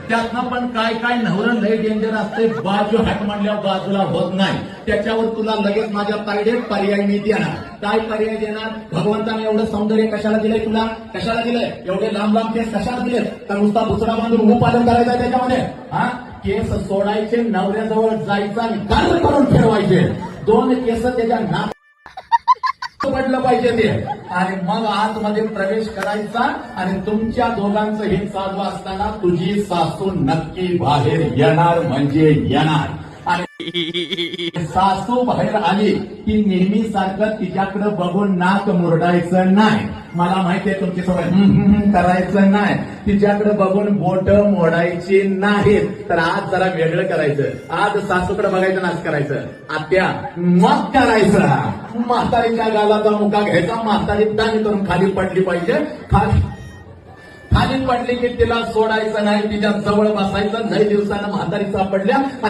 त्यातनं पण काय काय नवरं लय डेंजर असते. बाजू हात मांडल्यावर बाजूला होत नाही. त्याच्यावर तुला लगेच माझ्या ताईडे पर्याय मी देणार. काय पर्याय देणार? भगवंताने एवढं सौंदर्य कशाला दिलंय तुला? कशाला दिलंय? एवढे लांब लांब केस कशाला दिलेत? तर नुसता बुचडा बांधून पालन करायचं त्याच्यामध्ये. हा, केस सोडायचे, नवऱ्याजवळ जायचं आणि गाल करून फिरवायचे. 2 केस त्याच्या नाक पडलं पाहिजे ते, आणि मग आतमध्ये प्रवेश करायचा. आणि तुमच्या दोघांचं हे चालू असताना तुझी सासू नक्की बाहेर येणार म्हणजे येणार. आणि सासू बाहेर आली की नेहमीसारखं तिच्याकडे बघून नाक मुरडायचं नाही. मला माहितीये तुमची सवय करायचं नाही. तिच्याकडे बघून बोट मोडायची नाहीत. तर आज जरा वेगळं करायचं. आज सासूकडे बघायचं, नाच करायचं. आत्या मग करायचं. म्हातारीच्या गालाचा मुका घ्यायचा. म्हातारी दाणी करून खाली पडली पाहिजे. खाली पडली की तिला सोडायचं नाही. तिच्या जवळ बसायचं. लय दिवसानं म्हातारी सापडल्या